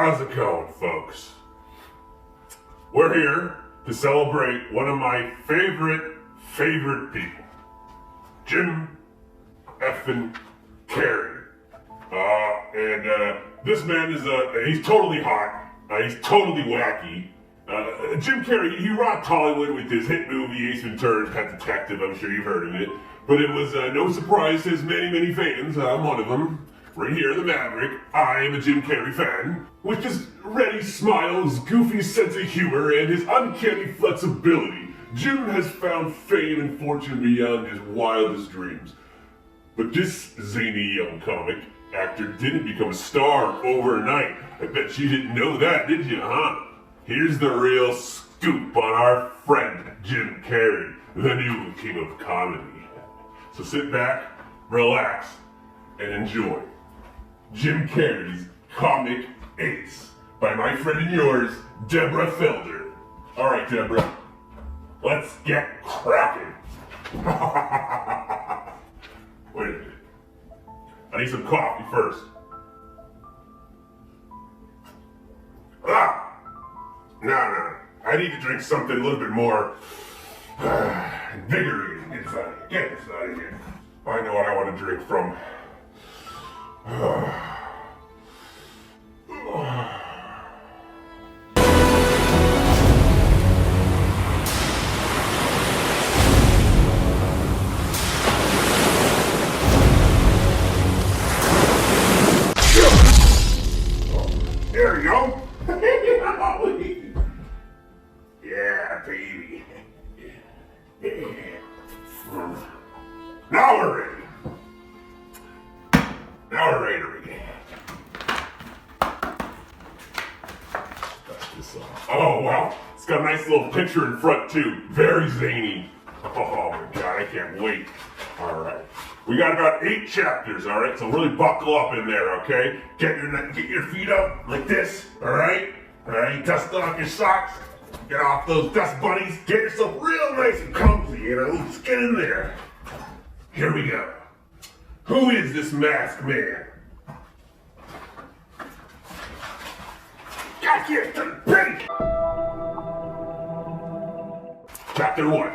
How's it going, folks? We're here to celebrate one of my favorite people, Jim effing Carrey. This man is, he's totally hot, he's totally wacky. Jim Carrey, he rocked Hollywood with his hit movie Ace Ventura's Pet Detective. I'm sure you've heard of it. But it was no surprise to his many fans. I'm one of them. Right here, the Maverick. I am a Jim Carrey fan. With his ready smile, his goofy sense of humor, and his uncanny flexibility, Jim has found fame and fortune beyond his wildest dreams. But this zany young comic actor didn't become a star overnight. I bet you didn't know that, did you, huh? Here's the real scoop on our friend, Jim Carrey, the new king of comedy. So sit back, relax, and enjoy Jim Carrey's Comic Ace by my friend and yours, Deborah Felder. All right, Deborah, let's get cracking. Wait a minute. I need some coffee first. No. I need to drink something a little bit more invigorating. Get this out of here. I know what I want to drink from. There you go. Yeah, baby. Now we're ready. Now we're ready to begin. Dust this off. Oh, wow. It's got a nice little picture in front, too. Very zany. Oh, my God. I can't wait. All right. We got about 8 chapters, all right? So really buckle up in there, okay? Get your feet up like this, all right? All right, dust off your socks. Get off those dust bunnies. Get yourself real nice and comfy, you know? Just get in there. Here we go. Who is this masked man? Gotcha! To the break! Chapter 1.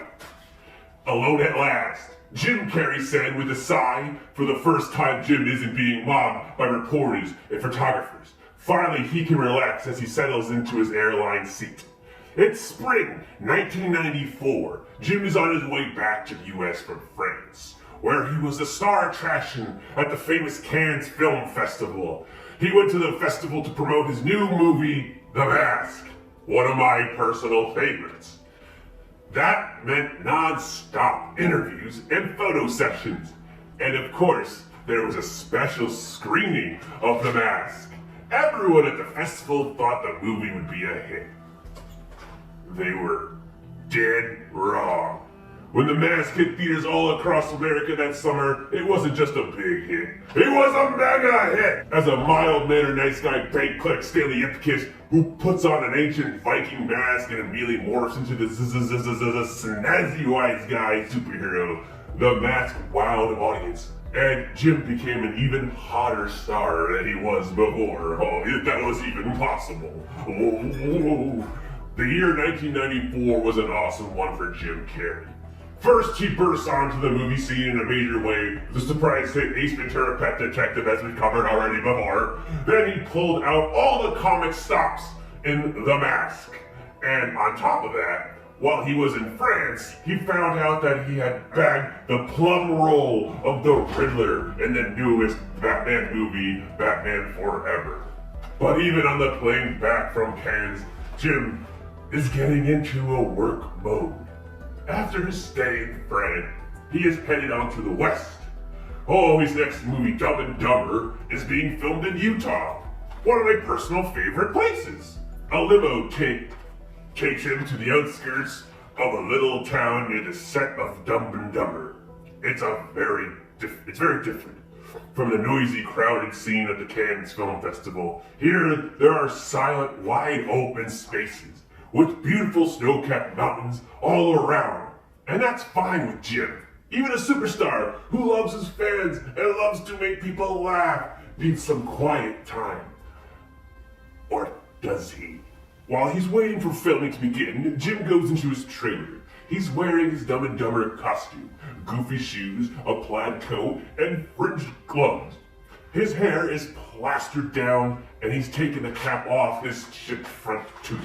Alone at last. Jim Carrey said with a sigh, for the first time Jim isn't being mobbed by reporters and photographers. Finally, he can relax as he settles into his airline seat. It's spring 1994. Jim is on his way back to the US from France, where he was a star attraction at the famous Cannes Film Festival. He went to the festival to promote his new movie, The Mask, one of my personal favorites. That meant non-stop interviews and photo sessions. And of course, there was a special screening of The Mask. Everyone at the festival thought the movie would be a hit. They were dead wrong. When The Mask hit theaters all across America that summer, it wasn't just a big hit. It was a mega hit! As a mild-mannered nice guy bank clerk Stanley Ipkiss, who puts on an ancient Viking mask and immediately morphs into the snazzy wise guy superhero, The Mask wowed an audience. And Jim became an even hotter star than he was before. Oh, if that was even possible. Oh. The year 1994 was an awesome one for Jim Carrey. First, he burst onto the movie scene in a major way, the surprise hit Ace Ventura Pet Detective, as we covered already before. Then he pulled out all the comic stops in The Mask. And on top of that, while he was in France, he found out that he had bagged the plum role of the Riddler in the newest Batman movie, Batman Forever. But even on the plane back from Cannes, Jim is getting into a work mode. After his stay in France, he is headed on to the West. Oh, his next movie, Dumb and Dumber, is being filmed in Utah, one of my personal favorite places. A limo takes him to the outskirts of a little town near the set of Dumb and Dumber. It's very different from the noisy, crowded scene at the Cannes Film Festival. Here, there are silent, wide open spaces with beautiful snow-capped mountains all around. And that's fine with Jim. Even a superstar who loves his fans and loves to make people laugh needs some quiet time. Or does he? While he's waiting for filming to begin, Jim goes into his trailer. He's wearing his Dumb and Dumber costume, goofy shoes, a plaid coat, and fringed gloves. His hair is plastered down, and he's taken the cap off his chipped front tooth.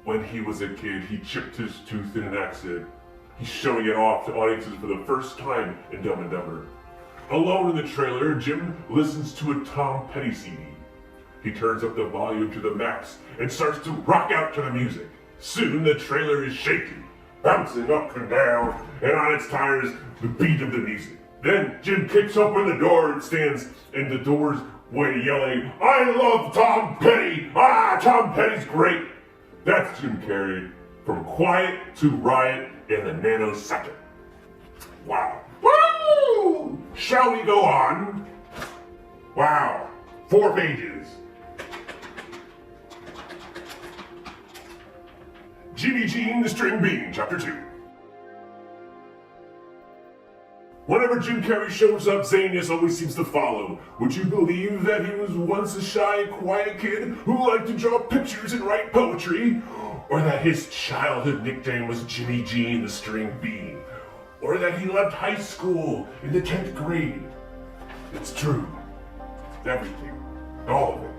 When he was a kid, he chipped his tooth in an accident. He's showing it off to audiences for the first time in Dumb and Dumber. Alone in the trailer, Jim listens to a Tom Petty CD. He turns up the volume to the max and starts to rock out to the music. Soon the trailer is shaking, bouncing up and down, and on its tires, the beat of the music. Then Jim kicks open the door and stands in the door's way yelling, "I love Tom Petty! Ah, Tom Petty's great!" That's Jim Carrey, from quiet to riot in a nanosecond. Wow. Woo! Shall we go on? Wow. 4 pages. Jimmy Jean the String Bean, Chapter 2. Whenever Jim Carrey shows up, zaniness always seems to follow. Would you believe that he was once a shy, quiet kid who liked to draw pictures and write poetry? Or that his childhood nickname was Jimmy Jean the String Bean? Or that he left high school in the 10th grade? It's true. Everything. All of it.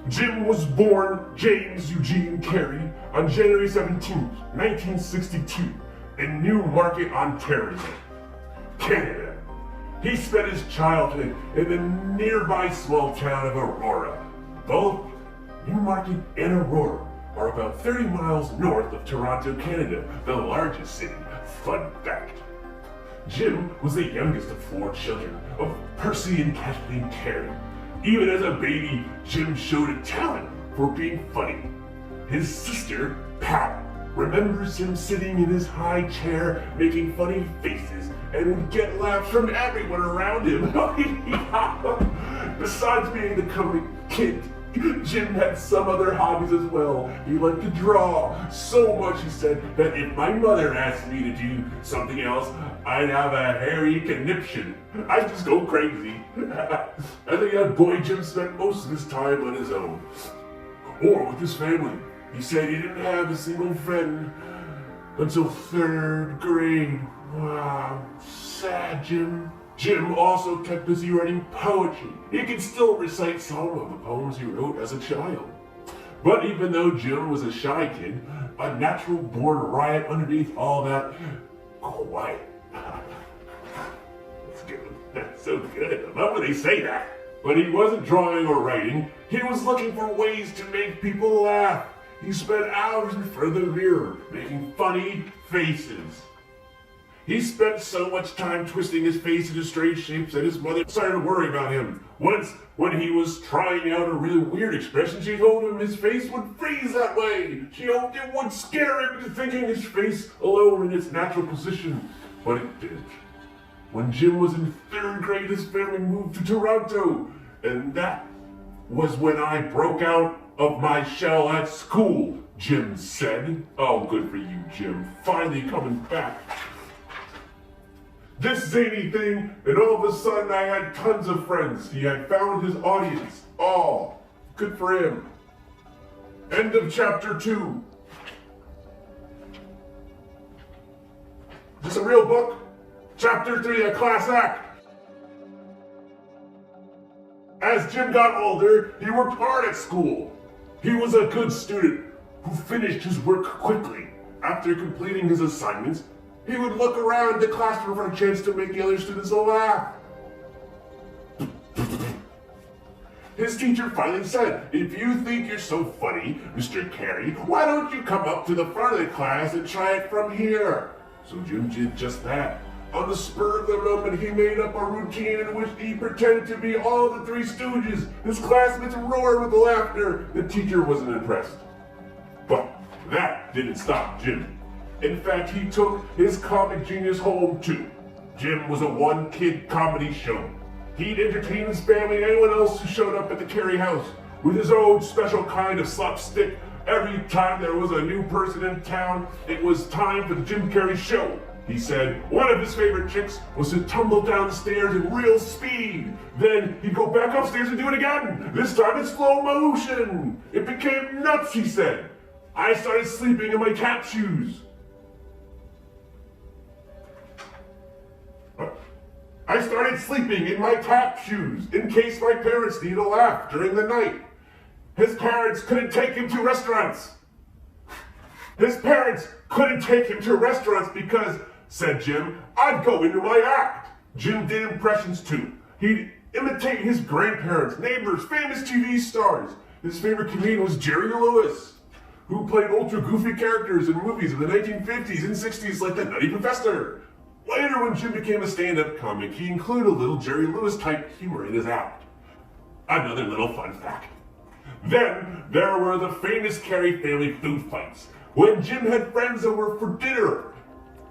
Jim was born James Eugene Carrey on January 17th, 1962 in Newmarket, Ontario, Canada. He spent his childhood in the nearby small town of Aurora. Both Newmarket and Aurora are about 30 miles north of Toronto, Canada, the largest city. Fun fact. Jim was the youngest of 4 children of Percy and Kathleen Carey. Even as a baby, Jim showed a talent for being funny. His sister, Pat, remembers him sitting in his high chair making funny faces and would get laughs from everyone around him. Besides being the comic kid, Jim had some other hobbies as well. He liked to draw so much, he said, that if my mother asked me to do something else, I'd have a hairy conniption. I'd just go crazy. I think that boy Jim spent most of his time on his own, or with his family. He said he didn't have a single friend until 3rd grade. Wow, sad Jim. Jim also kept busy writing poetry. He could still recite some of the poems he wrote as a child. But even though Jim was a shy kid, a natural born riot underneath all that quiet. That's good. That's so good. I love when they say that. When he wasn't drawing or writing, he was looking for ways to make people laugh. He spent hours in front of the mirror making funny faces. He spent so much time twisting his face into strange shapes that his mother started to worry about him. Once, when he was trying out a really weird expression, she told him his face would freeze that way. She hoped it would scare him into thinking his face alone in its natural position. But it did. When Jim was in 3rd grade, his family moved to Toronto. And that was when I broke out of my shell at school, Jim said. Oh, good for you, Jim. Finally coming back. This zany thing, and all of a sudden I had tons of friends. He had found his audience. Oh, good for him. End of chapter 2. Is this a real book? Chapter 3, a class act. As Jim got older, he worked hard at school. He was a good student who finished his work quickly. After completing his assignments, he would look around the classroom for a chance to make the other students laugh. His teacher finally said, "If you think you're so funny, Mr. Carrey, why don't you come up to the front of the class and try it from here?" So Jim did just that. On the spur of the moment, he made up a routine in which he pretended to be all the 3 Stooges. His classmates roared with laughter. The teacher wasn't impressed. But that didn't stop Jim. In fact, he took his comic genius home too. Jim was a 1-kid comedy show. He'd entertain his family and anyone else who showed up at the Carrey house with his own special kind of slapstick. Every time there was a new person in town, it was time for the Jim Carrey show. He said one of his favorite tricks was to tumble down the stairs in real speed. Then he'd go back upstairs and do it again, this time in slow motion. It became nuts, he said. I started sleeping in my tap shoes. I started sleeping in my tap shoes in case my parents needed a laugh during the night. His parents couldn't take him to restaurants. His parents couldn't take him to restaurants because, said Jim, I'd go into my act. Jim did impressions too. He'd imitate his grandparents, neighbors, famous TV stars. His favorite comedian was Jerry Lewis, who played ultra goofy characters in movies of the 1950s and 60s like The Nutty Professor. Later, when Jim became a stand-up comic, he included a little Jerry Lewis-type humor in his act. Another little fun fact. Then, there were the famous Carrey family food fights, when Jim had friends over for dinner.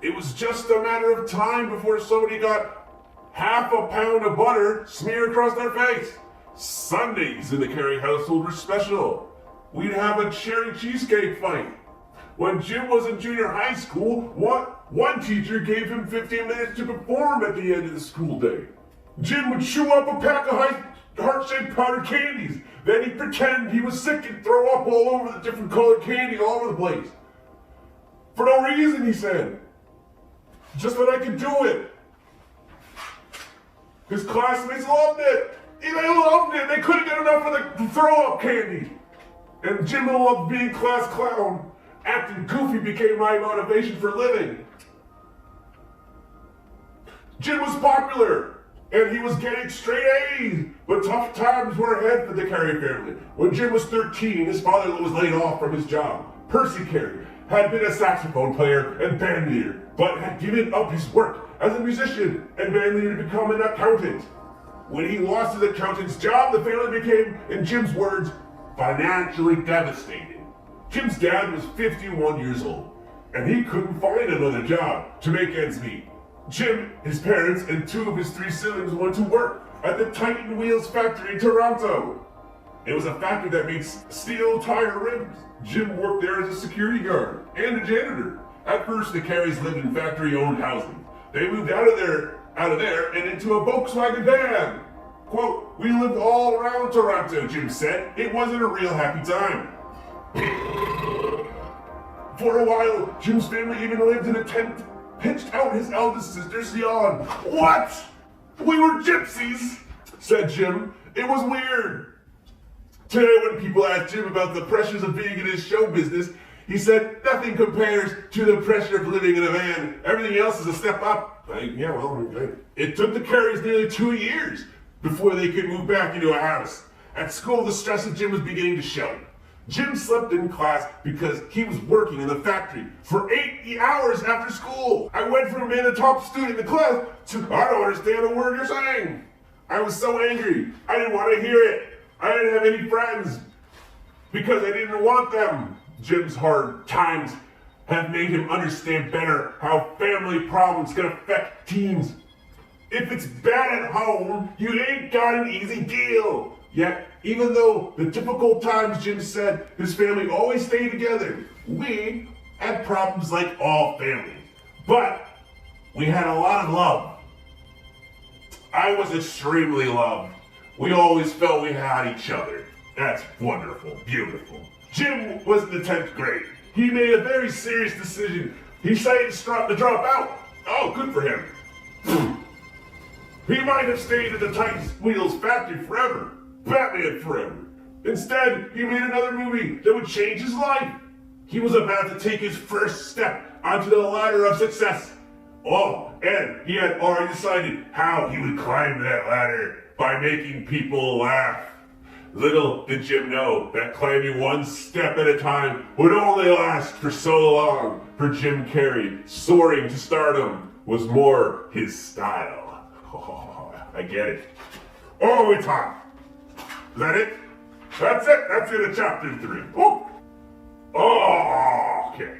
It was just a matter of time before somebody got half a pound of butter smeared across their face. Sundays in the Carrey household were special. We'd have a cherry cheesecake fight. When Jim was in junior high school, one teacher gave him 15 minutes to perform at the end of the school day. Jim would chew up a pack of heart-shaped powdered candies. Then he'd pretend he was sick and throw up all over the different colored candy all over the place. For no reason, he said. Just that I could do it. His classmates loved it. They loved it. They couldn't get enough of the throw-up candy. And Jim loved being class clown. Acting goofy became my motivation for living. Jim was popular, and he was getting straight A's, but tough times were ahead for the Carrey family. When Jim was 13, his father was laid off from his job. Percy Carrey had been a saxophone player and band leader, but had given up his work as a musician and band leader to become an accountant. When he lost his accountant's job, the family became, in Jim's words, financially devastated. Jim's dad was 51 years old, and he couldn't find another job to make ends meet. Jim, his parents, and two of his three siblings went to work at the Titan Wheels factory in Toronto. It was a factory that made steel tire rims. Jim worked there as a security guard and a janitor. At first, the Carreys lived in factory-owned housing. They moved out of there and into a Volkswagen van. Quote, we lived all around Toronto, Jim said. It wasn't a real happy time. For a while, Jim's family even lived in a tent, pitched out his eldest sister's yawn. What? We were gypsies, said Jim. It was weird. Today, when people asked Jim about the pressures of being in his show business, he said, nothing compares to the pressure of living in a van. Everything else is a step up. It took the Carreys nearly 2 years before they could move back into a house. At school, the stress of Jim was beginning to show. Jim slept in class because he was working in the factory for 8 hours after school. I went from being a top student in the class to, I don't understand a word you're saying. I was so angry. I didn't want to hear it. I didn't have any friends because I didn't want them. Jim's hard times have made him understand better how family problems can affect teens. If it's bad at home, you ain't got an easy deal. Yet, even though the difficult times, Jim said, his family always stayed together. We had problems like all families, but we had a lot of love. I was extremely loved. We always felt we had each other. That's wonderful, beautiful. Jim was in the 10th grade. He made a very serious decision. He decided to drop out. Oh, good for him. He might have stayed at the Titan Wheels factory forever. Batman forever. Instead, he made another movie that would change his life. He was about to take his first step onto the ladder of success. Oh, and he had already decided how he would climb that ladder by making people laugh. Little did Jim know that climbing one step at a time would only last for so long. For Jim Carrey, soaring to stardom was more his style. Oh, I get it. Oh, it's hot. Is that it? That's it. That's it of chapter 3. Oh, okay.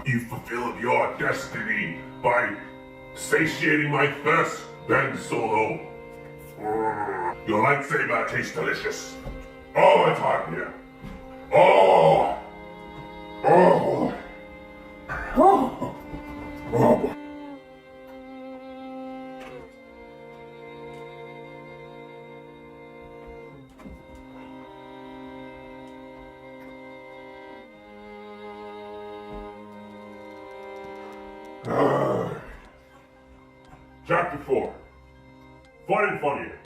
You fulfilled your destiny by satiating my thirst, Ben Solo. Your lightsaber tastes delicious. All the time here. Oh! Oh! Oh! Oh! Chapter 4. Fun and Funnier.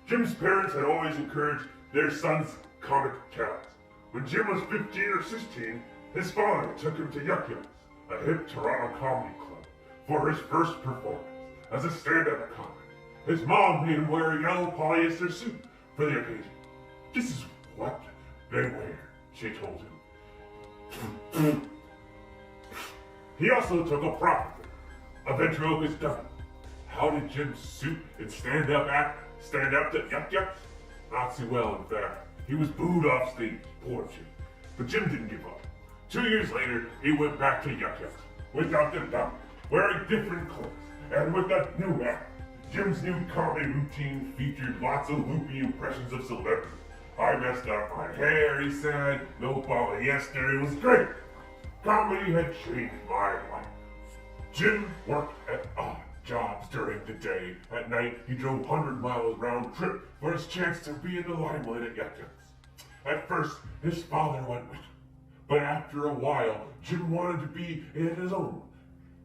Jim's parents had always encouraged their son's comic talents. When Jim was 15 or 16, his father took him to Yuck Yucks, a hip Toronto comedy club, for his first performance as a stand-up comic. His mom made him wear a yellow polyester suit for the occasion. This is what they wear, she told him. He also took a prop with him, a ventriloquist dummy. How did Jim's suit and stand up to Yuck Yucks? Not so well, in fact. He was booed off stage, poor Jim. But Jim didn't give up. 2 years later, he went back to Yuck Yucks, without the dummy, wearing different clothes, and with a new act. Jim's new comedy routine featured lots of loopy impressions of celebrities. I messed up my hair, he said. No polyester, it was great. Comedy had changed my life. Jim worked at odd jobs during the day. At night, he drove 100 miles round trip for his chance to be in the limelight at Yuck Yucks. At first, his father went with him. But after a while, Jim wanted to be in his own.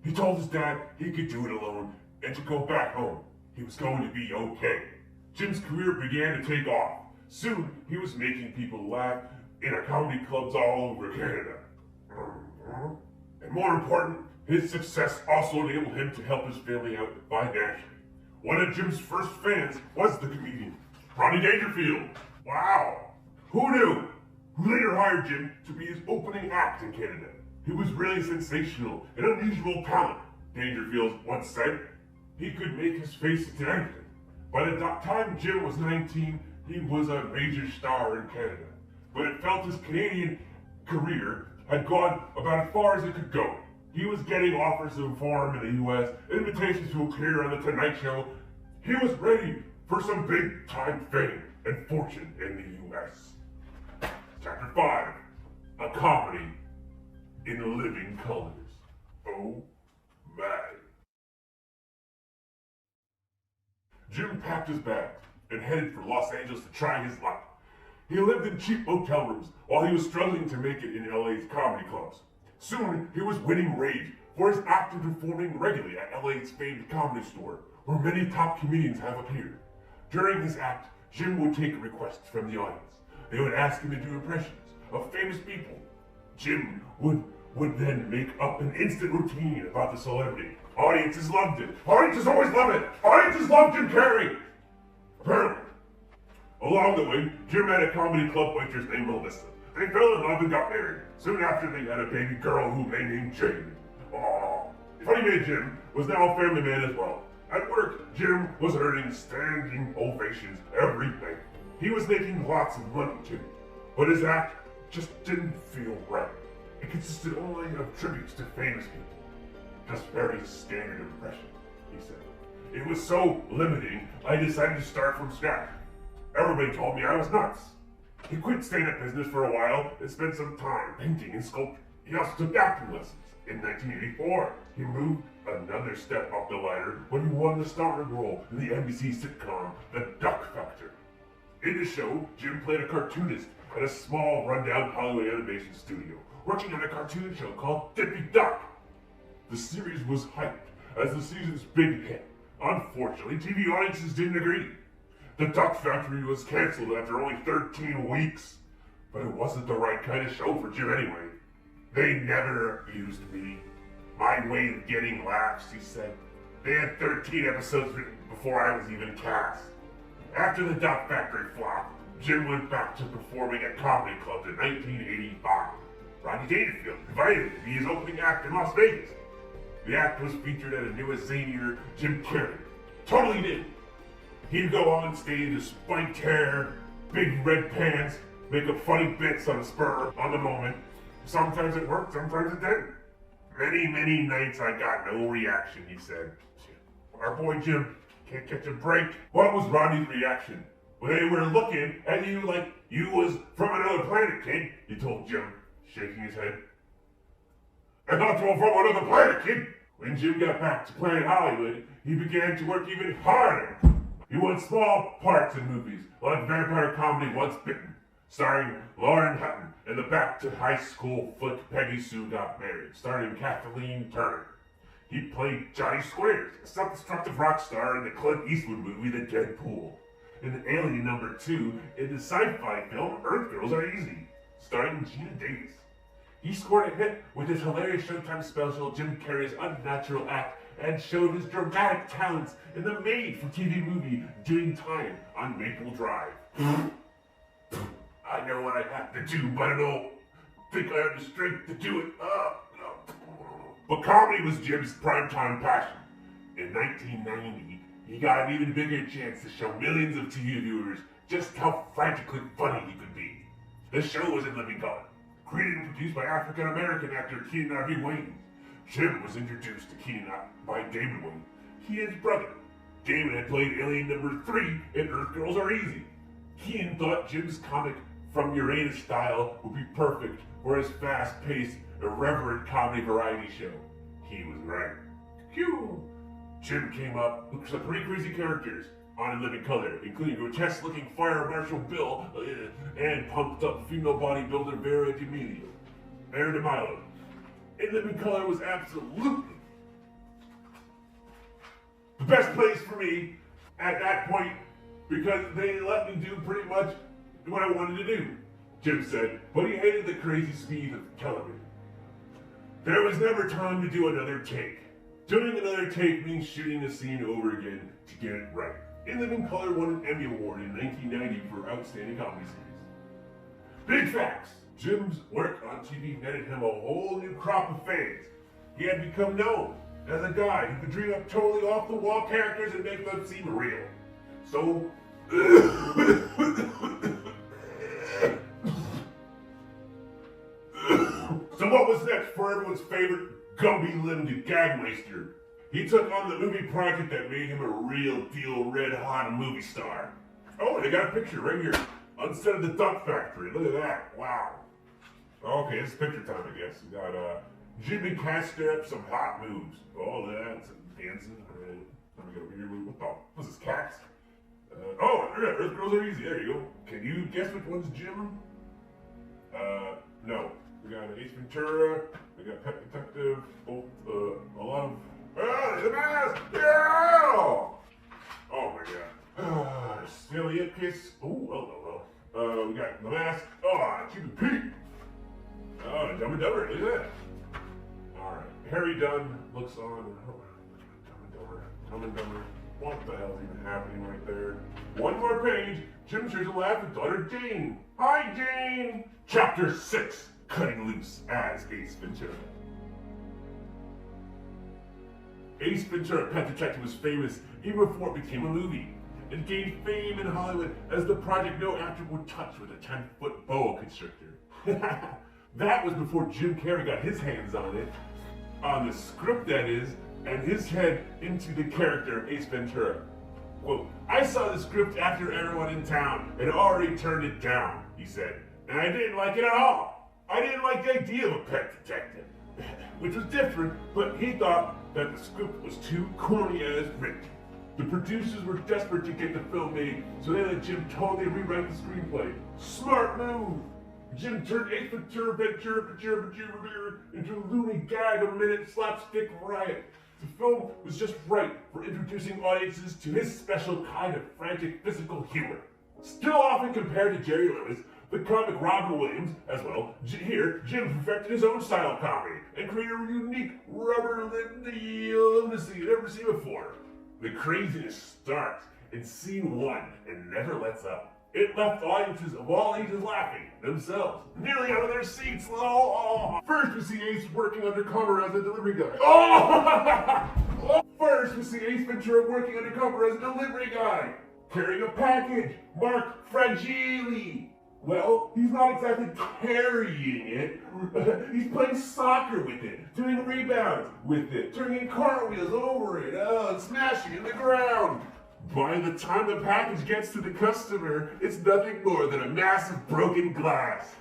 He told his dad he could do it alone and to go back home. He was going to be okay. Jim's career began to take off. Soon, he was making people laugh in comedy clubs all over Canada. And more important, his success also enabled him to help his family out financially. One of Jim's first fans was the comedian, Rodney Dangerfield. Wow! Who knew? Who later hired Jim to be his opening act in Canada. He was really sensational, an unusual talent, Dangerfield once said. He could make his face into anything. By the time Jim was 19, he was a major star in Canada. But it felt his Canadian career had gone about as far as it could go. He was getting offers to perform in the US, invitations to appear on The Tonight Show. He was ready for some big time fame and fortune in the US. Chapter 5. A comedy in living colors. Oh my. Jim packed his bags and headed for Los Angeles to try his luck. He lived in cheap motel rooms while he was struggling to make it in LA's comedy clubs. Soon, he was winning rage for his act and performing regularly at LA's famed Comedy Store, where many top comedians have appeared. During his act, Jim would take requests from the audience. They would ask him to do impressions of famous people. Jim would then make up an instant routine about the celebrity. Audiences loved it. Audiences always love it. Audiences love Jim Carrey. Apparently. Along the way, Jim met a comedy club waitress named Melissa. They fell in love and got married. Soon after, they had a baby girl whom they named Jane. Aww. Funny Man Jim was now a family man as well. At work, Jim was earning standing ovations every night. He was making lots of money too, but his act just didn't feel right. It consisted only of tributes to famous people. Just very standard impression, he said. It was so limiting, I decided to start from scratch. Everybody told me I was nuts. He quit stand-up business for a while and spent some time painting and sculpting. He also took acting lessons. In 1984, he moved another step up the ladder when he won the starring role in the NBC sitcom The Duck Factor. In the show, Jim played a cartoonist at a small, rundown Hollywood animation studio, working on a cartoon show called Dippy Duck. The series was hyped as the season's big hit. Unfortunately, TV audiences didn't agree. The Duck Factory was canceled after only 13 weeks. But it wasn't the right kind of show for Jim anyway. They never abused me. My way of getting laughs, he said. They had 13 episodes written before I was even cast. After the Duck Factory flopped, Jim went back to performing at comedy clubs in 1985. Rodney Dangerfield invited him to be his opening act in Las Vegas. The act was featured at a newest zanier, Jim Carrey. Totally did. He'd go on stage with spiked hair, big red pants, make up funny bits on the spur, on the moment. Sometimes it worked, sometimes it didn't. Many nights I got no reaction, he said. our boy Jim can't catch a break. What was Rodney's reaction? Well, they were looking at you like you was from another planet, kid, he told Jim, shaking his head. I thought you were from another planet, kid. When Jim got back to Planet Hollywood, he began to work even harder. He won small parts in movies, like vampire comedy Once Bitten, starring Lauren Hutton, and the Back to High School flick Peggy Sue Got Married, starring Kathleen Turner. He played Johnny Squares, a self-destructive rock star in the Clint Eastwood movie The Dead Pool, and Alien number 2 in the sci-fi film Earth Girls Are Easy, starring Gina Davis. He scored a hit with his hilarious Showtime special Jim Carrey's Unnatural Act and showed his dramatic talents in the made-for-TV movie Doing Time on Maple Drive. I know what I have to do, but I don't think I have the strength to do it. But comedy was Jim's primetime passion. In 1990, he got an even bigger chance to show millions of TV viewers just how frantically funny he could be. The show was in living color, created and produced by African-American actor Keenan R.B. Wayne. Jim was introduced to Keenan by David Wayne, Keenan's brother. David had played Alien number 3 in Earth Girls Are Easy. Keenan thought Jim's comic from Uranus style would be perfect for his fast-paced, irreverent comedy variety show. He was right. Phew! Jim came up with some pretty crazy characters on In Living Color, including grotesque-looking Fire Marshal Bill and pumped-up female bodybuilder Vera DiMilo. In Living Color was absolutely the best place for me at that point because they let me do pretty much what I wanted to do, Jim said, but he hated the crazy speed of television. There was never time to do another take. Doing another take means shooting a scene over again to get it right. In Living Color won an Emmy Award in 1990 for Outstanding Comedy Series. Big facts! Jim's work on TV netted him a whole new crop of fans. He had become known as a guy who could dream up totally off-the-wall characters and make them seem real. So what was next for everyone's favorite Gumby-limbed gagmeister? He took on the movie project that made him a real deal red-hot movie star. Oh, they got a picture right here. On set of the Duck Factory. Look at that. Wow. Okay, it's picture time, I guess. We got Jimmy Castor, some hot moves. All that, some dancing. Let me get over here. What the? What's this, cats? Earth Girls Are Easy. There you go. Can you guess which one's Jim? No. We got Ace Ventura. We got Pet Detective. Both, a lot of. The mask! Yeah! Oh my god. Silly Kiss. Oh, well. We got the mask. Oh, Cupid Pete. Oh, Dumb and Dumber. Look at that. Alright. Harry Dunn looks on. Dumb and Dumber. What the hell's even happening right there? One more page. Jim shares a laugh with daughter Jane. Hi, Jane! Chapter 6. Cutting loose as Ace Ventura. Ace Ventura: Pet Detective was famous even before it became a movie. It gained fame in Hollywood as the project no actor would touch with a 10-foot boa constrictor. That was before Jim Carrey got his hands on it, on the script that is, and his head into the character Ace Ventura. Quote, I saw the script after everyone in town and already turned it down, he said, and I didn't like it at all. I didn't like the idea of a pet detective, which was different, but he thought that the script was too corny as written. The producers were desperate to get the film made, so they let Jim totally rewrite the screenplay. Smart move! Jim turned Ace Ventura into a loony gag a minute slapstick riot. The film was just right for introducing audiences to his special kind of frantic physical humor. Still often compared to Jerry Lewis, the comic Robin Williams, as well, here, Jim perfected his own style of comedy and created a unique rubber-lipped lunacy you've never seen before. The craziness starts in scene 1 and never lets up. It left audiences of all ages laughing themselves, nearly out of their seats. First we see Ace working undercover as a delivery guy. First we see Ace Ventura working undercover as a delivery guy, carrying a package marked Fragile. Well, he's not exactly carrying it. He's playing soccer with it, doing rebounds with it, turning cartwheels over it, and smashing it in the ground. By the time the package gets to the customer, it's nothing more than a massive broken glass.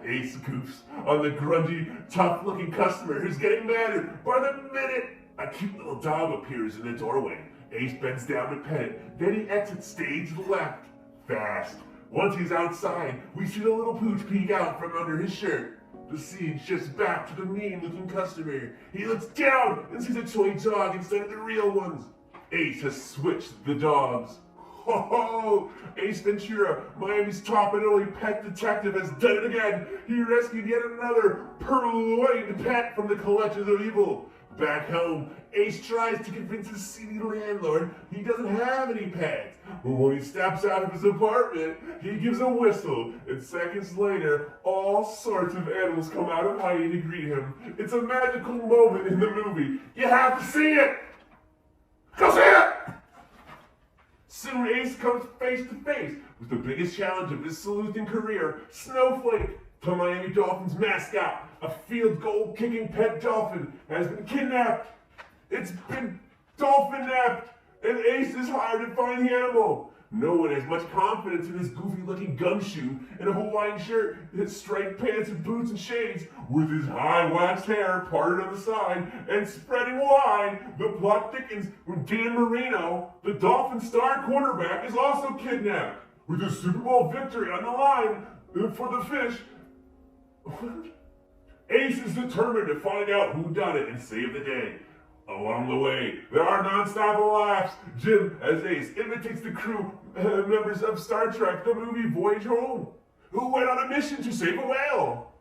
Ace goofs on the grungy, tough-looking customer who's getting madder by the minute. A cute little dog appears in the doorway. Ace bends down to pet it, then he exits stage left. Fast. Once he's outside, we see the little pooch peek out from under his shirt. The scene shifts back to the mean-looking customer. He looks down and sees a toy dog instead of the real ones. Ace has switched the dogs. Ho ho! Ace Ventura, Miami's top and only pet detective, has done it again. He rescued yet another purloined pet from the clutches of evil. Back home, Ace tries to convince his seedy landlord he doesn't have any pets. But when he steps out of his apartment, he gives a whistle, and seconds later, all sorts of animals come out of hiding to greet him. It's a magical moment in the movie. You have to see it! Go see it! Soon Ace comes face to face with the biggest challenge of his sleuthing career, Snowflake. The Miami Dolphins mascot, a field goal kicking pet dolphin, has been kidnapped. It's been dolphin-napped, and Ace is hired to find the animal. No one has much confidence in his goofy-looking gumshoe in a Hawaiian shirt, his striped pants and boots and shades, with his high waxed hair parted on the side and spreading wide. The plot thickens when Dan Marino, the Dolphin star quarterback, is also kidnapped. With a Super Bowl victory on the line for the fish, Ace is determined to find out who done it and save the day. Along the way, there are non-stop laughs. Jim, as Ace, imitates the crew members of Star Trek, the movie Voyage Home, who went on a mission to save a whale.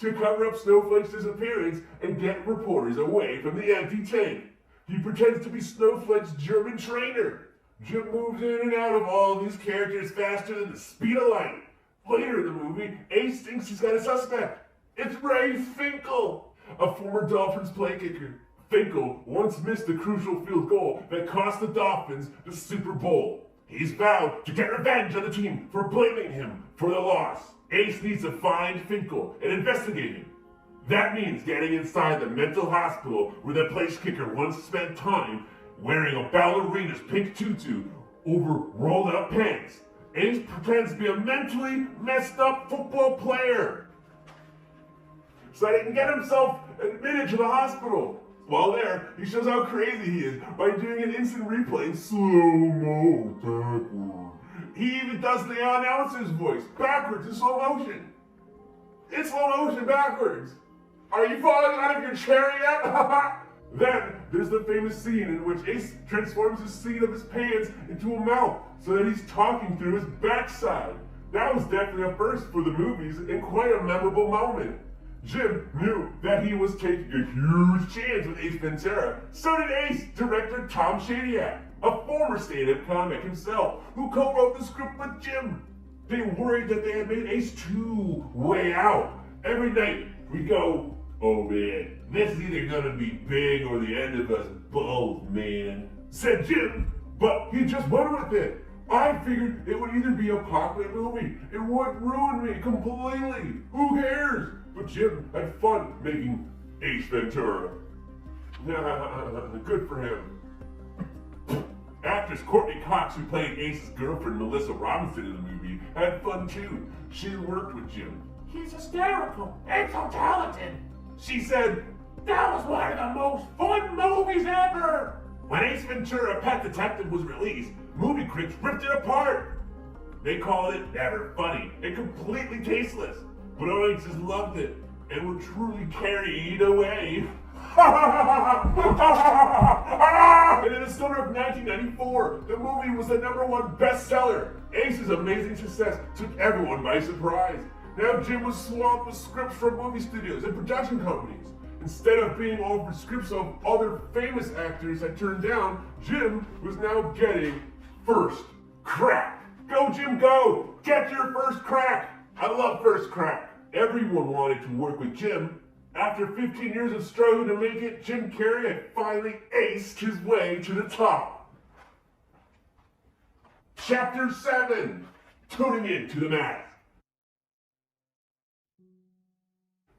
To cover up Snowflake's disappearance and get reporters away from the empty tank. He pretends to be Snowflake's German trainer. Jim moves in and out of all of these characters faster than the speed of light. Later in the movie, Ace thinks he's got a suspect. It's Ray Finkel, a former Dolphins play kicker. Finkel once missed the crucial field goal that cost the Dolphins the Super Bowl. He's vowed to get revenge on the team for blaming him for the loss. Ace needs to find Finkel and investigate him. That means getting inside the mental hospital where the place kicker once spent time wearing a ballerina's pink tutu over rolled up pants. Ace pretends to be a mentally messed up football player so that he can get himself admitted to the hospital. While there, he shows how crazy he is by doing an instant replay in slow-mo backward. He even does the announcer's voice backwards in slow motion. In slow motion backwards. Are you falling out of your chair yet? Then there's the famous scene in which Ace transforms the seat of his pants into a mouth so that he's talking through his backside. That was definitely a first for the movies and quite a memorable moment. Jim knew that he was taking a huge chance with Ace Ventura. So did Ace director Tom Shadyac, a former stand-up comic himself, who co-wrote the script with Jim. They worried that they had made Ace too way out. Every night we go, oh man, this is either gonna be big or the end of us both, man, said Jim, but he just went with it. I figured it would either be a popular movie, it would ruin me completely, who cares? But Jim had fun making Ace Ventura. Good for him. Actress Courtney Cox, who played Ace's girlfriend Melissa Robinson in the movie, had fun too. She worked with Jim. He's hysterical and so talented. She said, that was one of the most fun movies ever. When Ace Ventura: Pet Detective was released, movie critics ripped it apart. They called it never funny and completely tasteless. But audiences loved it and were truly carried away. And in the summer of 1994, the movie was the #1 bestseller. Ace's amazing success took everyone by surprise. Now Jim was swamped with scripts from movie studios and production companies. Instead of being offered scripts of other famous actors had turned down, Jim was now getting first crack. Go Jim, go! Get your first crack! I love first crack. Everyone wanted to work with Jim. After 15 years of struggling to make it, Jim Carrey had finally aced his way to the top. Chapter 7. tuning in to The Mask.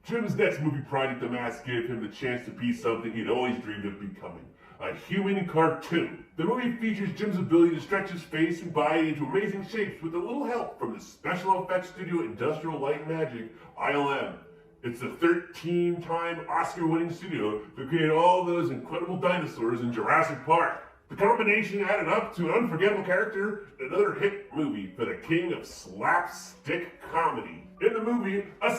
Jim's next movie project, The Mask, gave him the chance to be something he'd always dreamed of becoming. A human cartoon. The movie features Jim's ability to stretch his face and body into amazing shapes with a little help from the special effects studio Industrial Light and Magic, ILM. It's the 13-time Oscar-winning studio that created all those incredible dinosaurs in Jurassic Park. The combination added up to an unforgettable character, another hit movie for the king of slapstick comedy. In the movie, a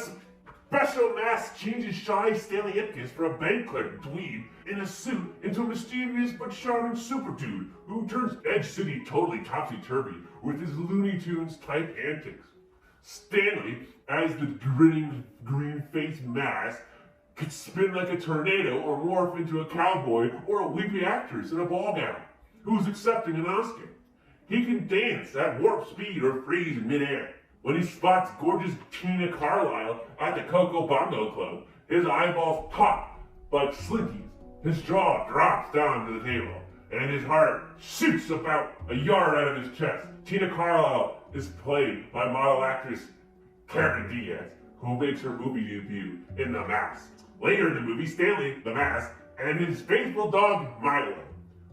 special mask changes shy Stanley Ipkiss from a bank clerk dweeb in a suit into a mischievous but charming super dude who turns Edge City totally topsy-turvy with his Looney Tunes type antics. Stanley, as the grinning green-faced mask, could spin like a tornado or morph into a cowboy or a weepy actress in a ball gown who's accepting an Oscar. He can dance at warp speed or freeze in midair. When he spots gorgeous Tina Carlisle at the Coco Bongo Club, his eyeballs pop like slinkies. His jaw drops down to the table, and his heart shoots about a yard out of his chest. Tina Carlisle is played by model actress Carrey, who makes her movie debut in The Mask. Later in the movie, Stanley, the Mask, and his faithful dog Milo,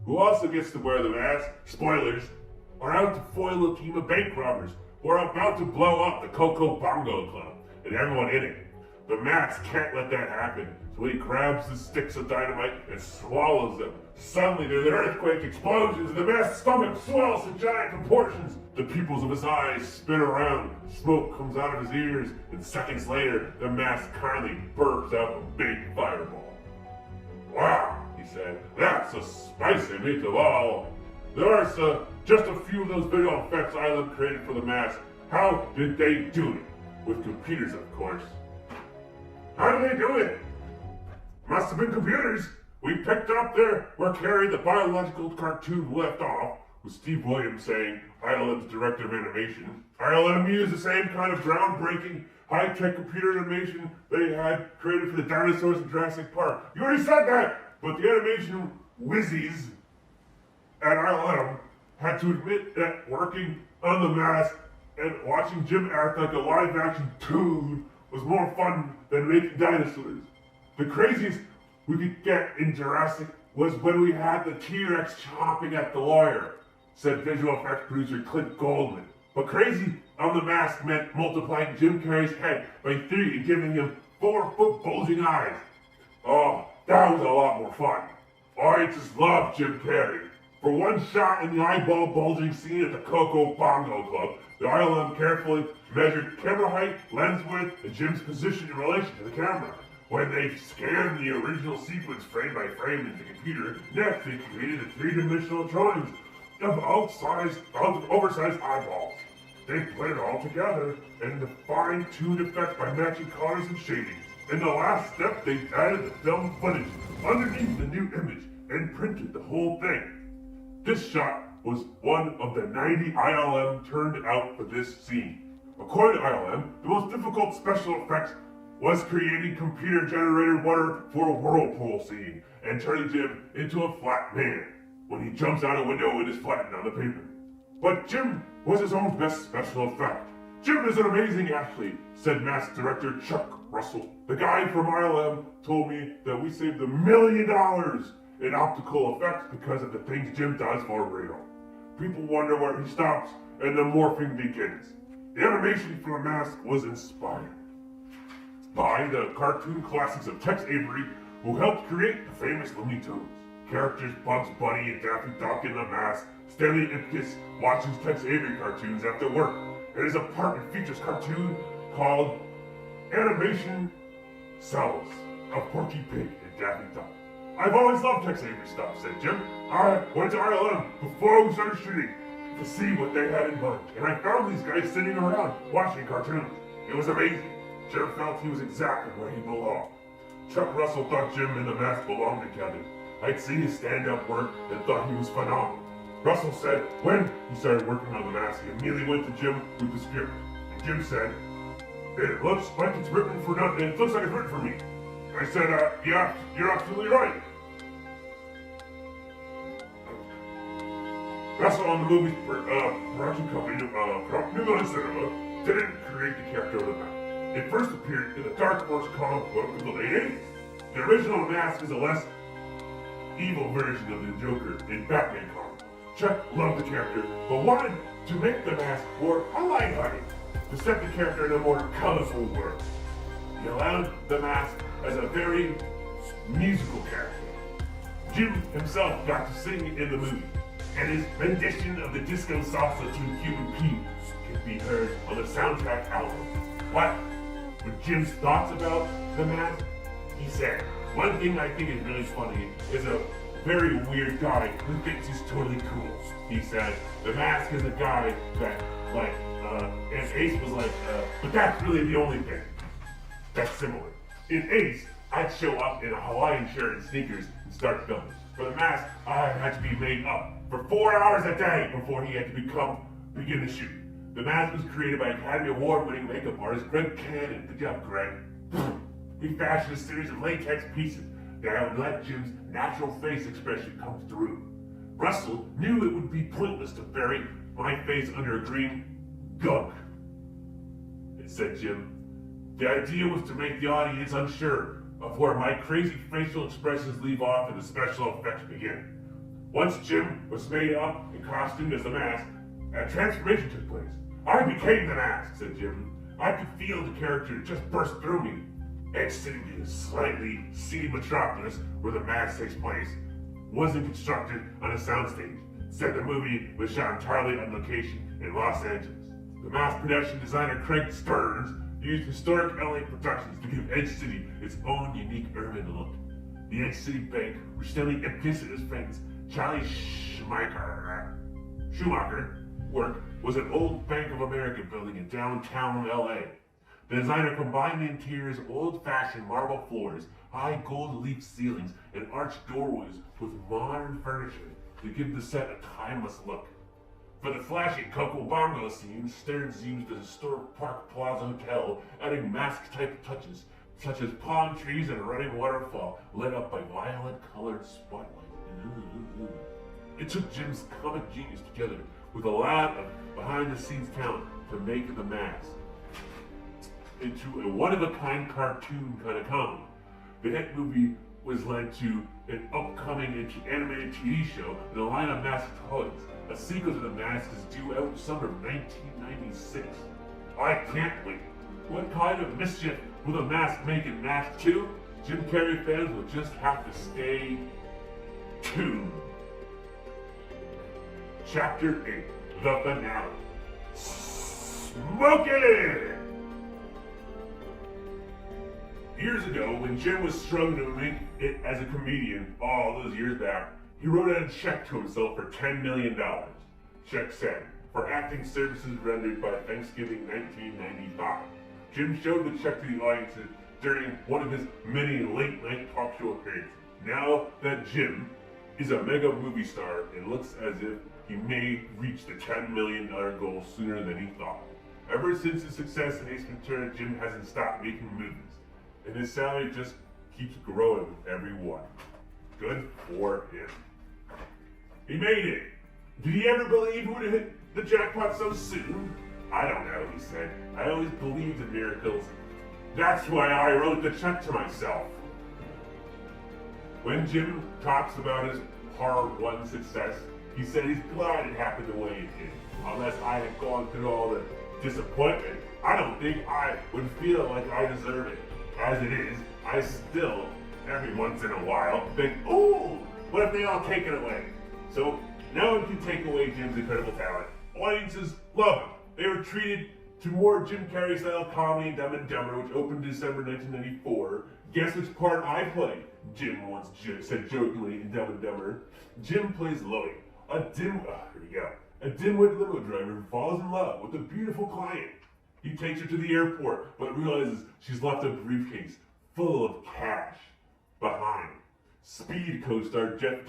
who also gets to wear the mask, spoilers, are out to foil a team of bank robbers who are about to blow up the Coco Bongo Club and everyone in it. The Mask can't let that happen, so he grabs the sticks of dynamite and swallows them. Suddenly there's an earthquake, explosions, and the Mask's stomach swells to giant proportions. The pupils of his eyes spin around, smoke comes out of his ears, and seconds later, the Mask kindly burps out a big fireball. "Wow," he said, "that's a spicy meatball. There are just a few of those video effects ILM created for the Mask. How did they do it? With computers, of course." "How did they do it?" "Must have been computers. We picked up there where Carrey the biological cartoon left off, with Steve Williams saying, ILM's director of animation. ILM used the same kind of groundbreaking, high-tech computer animation they had created for the dinosaurs in Jurassic Park. You already said that! But the animation whizzies at ILM had to admit that working on The Mask and watching Jim act like a live-action toon was more fun than making dinosaurs. The craziest we could get in Jurassic was when we had the T-Rex chomping at the lawyer, said visual effects producer Clint Goldman. But crazy on The Mask meant multiplying Jim Carrey's head by 3 and giving him 4-foot bulging eyes. Oh, that was a lot more fun. I just love Jim Carrey. For one shot in the eyeball bulging scene at the Coco Bongo Club, the ILM carefully measured camera height, lens width, and Jim's position in relation to the camera. When they scanned the original sequence frame by frame into the computer, next they created the 3-dimensional drawings of oversized eyeballs. They put it all together and the fine-tuned effect by matching colors and shadings. In the last step, they added the film footage underneath the new image and printed the whole thing. This shot was one of the 90 ILM turned out for this scene. According to ILM, the most difficult special effects was creating computer-generated water for a whirlpool scene and turning Jim into a flat man when he jumps out a window and is flattened on the pavement. But Jim was his own best special effect. Jim is an amazing athlete, said Mask director Chuck Russell. The guy from ILM told me that we saved $1 million in optical effects because of the things Jim does for real. People wonder where he stops and the morphing begins. The animation for The Mask was inspired by the cartoon classics of Tex Avery, who helped create the famous Looney Tunes. Characters Bugs Bunny and Daffy Duck in The Mask. Stanley Ipkiss watches Tex Avery cartoons after work. And his apartment features cartoon called Animation Cells of Porky Pig and Daffy Duck. I've always loved Tex Avery stuff, said Jim. I went to ILM before we started shooting to see what they had in mind, and I found these guys sitting around watching cartoons. It was amazing. Jim felt he was exactly where he belonged. Chuck Russell thought Jim and The Mask belonged together. I'd seen his stand-up work and thought he was phenomenal. Russell said when he started working on The Mask, he immediately went to Jim with the script. And Jim said, it looks like it's written for nothing. It looks like it's written for me. I said, yeah, you're absolutely right. That's why the movie's production company, New Line Cinema, didn't create the character of the Mask. It first appeared in the Dark Horse comic book in the late 80s. The original Mask is a less evil version of the Joker in Batman comics. Chuck loved the character, but wanted to make the Mask more lighthearted, to set the character in a more colorful world. He allowed the Mask as a very musical character. Jim himself got to sing in the movie, and his rendition of the disco salsa tune Cuban Pete can be heard on the soundtrack album. What were Jim's thoughts about the Mask? He said, "One thing I think is really funny is a very weird guy who thinks he's totally cool." He said, "The Mask is a guy that, and Ace was like, but that's really the only thing that's similar. In Ace, I'd show up in a Hawaiian shirt and sneakers and start filming. For the Mask, I had to be made up for 4 hours a day before he had to begin the shoot. The Mask was created by Academy Award-winning makeup artist Greg Cannon. Good job, Greg. He fashioned a series of latex pieces that would let Jim's natural face expression come through. Russell knew it would be pointless to bury my face under a green gunk," said Jim. "The idea was to make the audience unsure of where my crazy facial expressions leave off and the special effects begin. Once Jim was made up and costumed as the Mask, a transformation took place. I became the Mask," said Jim. "I could feel the character just burst through me." Edge City, the slightly seedy metropolis where the Mask takes place, wasn't constructed on a soundstage. Instead, the movie was shot entirely on location in Los Angeles. The Mask production designer Craig Stearns used historic LA productions to give Edge City its own unique urban look. The Edge City Bank, which Stanley implicit his friends Charlie Schumacher work, was an old Bank of America building in downtown LA. The designer combined the interior's old-fashioned marble floors, high gold-leaf ceilings, and arched doorways with modern furniture to give the set a timeless look. For the flashy Coco Bongo scene, Stearns used the historic Park Plaza Hotel, adding Mask-type touches, such as palm trees and a running waterfall lit up by violet-colored spotlight. It took Jim's comic genius together with a lot of behind-the-scenes talent to make the Mask into a one-of-a-kind cartoon kind of comedy. The hit movie was led to an upcoming animated TV show and a line of Masked toys. A sequel to The Mask is due out in summer of 1996. I can't wait. What kind of mischief will The Mask make in Mask 2? Jim Carrey fans will just have to stay tuned. Chapter 8, the finale. Smoke it! Years ago, when Jim was struggling to make it as a comedian all those years back, he wrote out a check to himself for $10 million. Check said, for acting services rendered by Thanksgiving 1995. Jim showed the check to the audiences during one of his many late-night talk show appearances. Now that Jim is a mega movie star, it looks as if he may reach the $10 million goal sooner than he thought. Ever since his success in Ace Ventura, Jim hasn't stopped making movies, and his salary just keeps growing with every one. Good for him. He made it. Did he ever believe he would have hit the jackpot so soon? I don't know, he said. I always believed in miracles. That's why I wrote the check to myself. When Jim talks about his hard-won success, he said he's glad it happened the way it did. Unless I had gone through all the disappointment, I don't think I would feel like I deserve it. As it is, I still, every once in a while, think, ooh, what if they all take it away? So now we can take away Jim's incredible talent. Audiences love him. They were treated to more Jim Carrey style comedy in Dumb and Dumber, which opened December 1994. Guess which part I played? Jim once said jokingly in Dumb and Dumber. Jim plays Louie, a dimwit limo driver who falls in love with a beautiful client. He takes her to the airport, but realizes she's left a briefcase full of cash behind. Speed co-star Jeff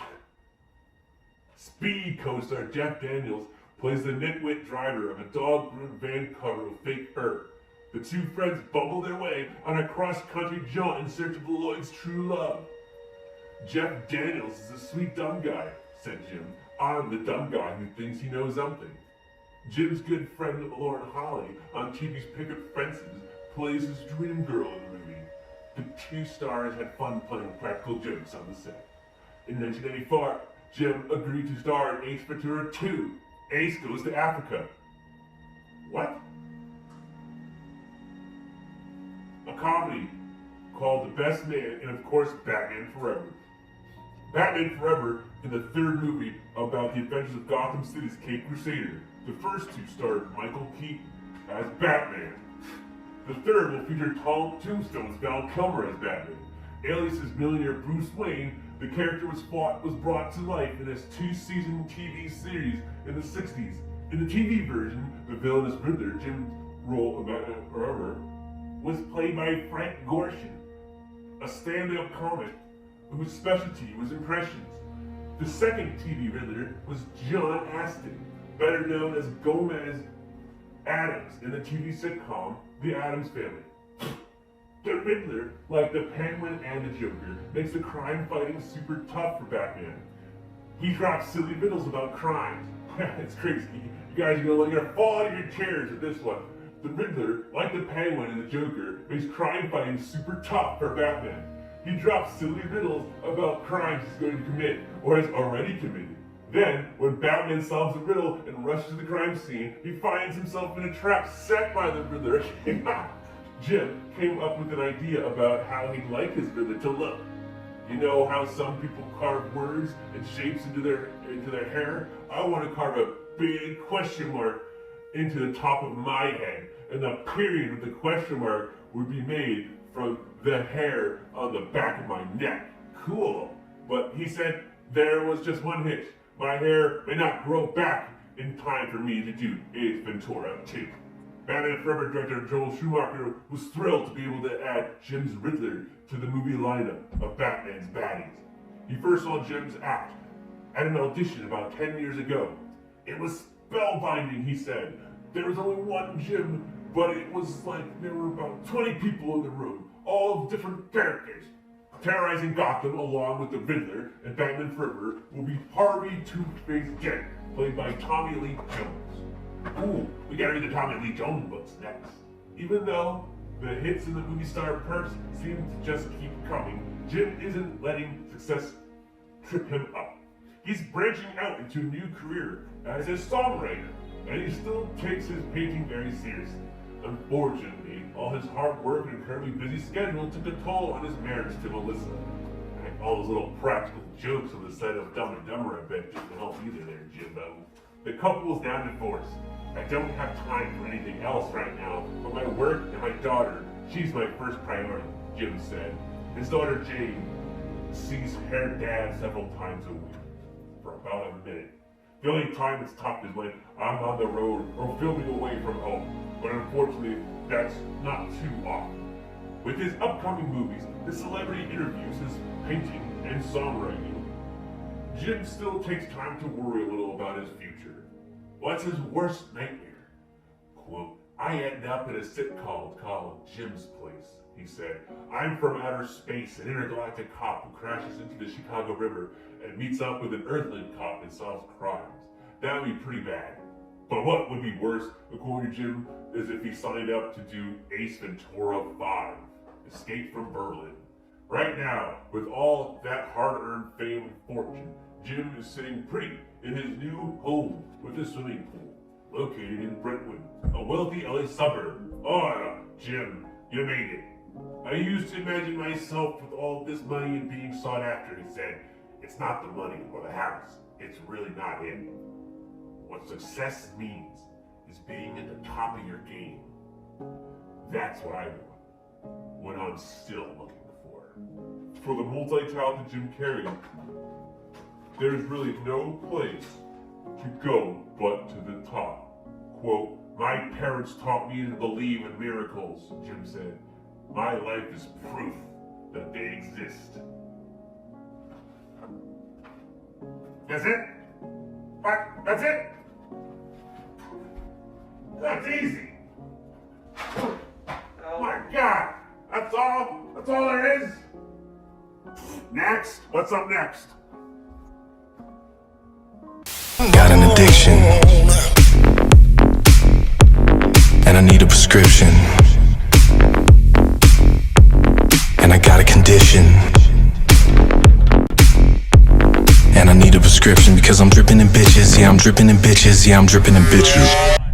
Daniels plays the nitwit driver of a dog-groomed van covered with fake fur. The two friends bumble their way on a cross-country jaunt in search of Lloyd's true love. Jeff Daniels is a sweet dumb guy, said Jim, I'm the dumb guy who thinks he knows something. Jim's good friend Lauren Holly on TV's Picket Fences plays his dream girl in the movie. The two stars had fun playing practical jokes on the set. In 1984, Jim agreed to star in Ace Ventura 2, Ace Goes to Africa. What? A comedy called The Best Man and of course Batman Forever. Batman Forever is the third movie about the adventures of Gotham City's Cape Crusader. The first two starred Michael Keaton as Batman. The third will feature Tom Tombstone's Val Kilmer as Batman. Alias as millionaire Bruce Wayne, the character was brought to life in this two-season TV series in the 60s. In the TV version, the villainous Riddler, Jim's role of Batman Forever, was played by Frank Gorshin, a stand-up comic whose specialty was impressions. The second TV Riddler was John Astin, better known as Gomez Addams in the TV sitcom The Addams Family. The Riddler, like the Penguin and the Joker, makes the crime fighting super tough for Batman. He drops silly riddles about crimes. It's crazy. You guys are gonna fall out of your chairs at this one. The Riddler, like the Penguin and the Joker, makes crime fighting super tough for Batman. He drops silly riddles about crimes he's going to commit or has already committed. Then, when Batman solves a riddle and rushes to the crime scene, he finds himself in a trap set by the Riddler. Jim came up with an idea about how he'd like his Riddler to look. You know how some people carve words and shapes into their hair? I want to carve a big question mark into the top of my head, and the period of the question mark would be made from the hair on the back of my neck. Cool. But he said there was just one hitch. My hair may not grow back in time for me to do Ace Ventura 2. Batman Forever director Joel Schumacher was thrilled to be able to add Jim's Riddler to the movie lineup of Batman's baddies. He first saw Jim's act at an audition about 10 years ago. It was spellbinding, he said. There was only one Jim, but it was like there were about 20 people in the room, all of different characters. Terrorizing Gotham along with the Riddler and Batman Forever will be Harvey Two-Face Dent, played by Tommy Lee Jones. Ooh, we gotta read the Tommy Lee Jones books next. Even though the hits in the movie star perks seem to just keep coming, Jim isn't letting success trip him up. He's branching out into a new career as a songwriter, and he still takes his painting very seriously. Unfortunately, all his hard work and incredibly busy schedule took a toll on his marriage to Melissa. And all those little practical jokes on the set of Dumb and Dumber, I bet, didn't help either there, Jimbo. The couple is now divorced. I don't have time for anything else right now, but my work and my daughter, she's my first priority, Jim said. His daughter Jane sees her dad several times a week, for about a minute. The only time it's tough is when I'm on the road or filming away from home, but unfortunately, that's not too often. With his upcoming movies, his celebrity interviews, his painting, and songwriting, Jim still takes time to worry a little about his future. What's his worst nightmare? Quote, I end up in a sitcom called Jim's Place, he said. I'm from outer space, an intergalactic cop who crashes into the Chicago River and meets up with an Earthling cop and solves crimes. That would be pretty bad. But what would be worse, according to Jim, is if he signed up to do Ace Ventura 5, Escape from Berlin. Right now, with all that hard-earned fame and fortune, Jim is sitting pretty in his new home with a swimming pool, located in Brentwood, a wealthy LA suburb. Oh, Jim, you made it. I used to imagine myself with all this money and being sought after, he said. It's not the money or the house. It's really not it. What success means is being at the top of your game. That's what I want when I'm still looking for. For the multi-talented Jim Carrey, there's really no place to go but to the top. Quote, my parents taught me to believe in miracles, Jim said. My life is proof that they exist. That's it? What? That's it? That's easy. Oh my God. That's all there is? Next? What's up next? Got an addiction, and I need a prescription, and I got a condition, and I need a prescription because I'm dripping in bitches, yeah, I'm dripping in bitches, yeah, I'm dripping in bitches.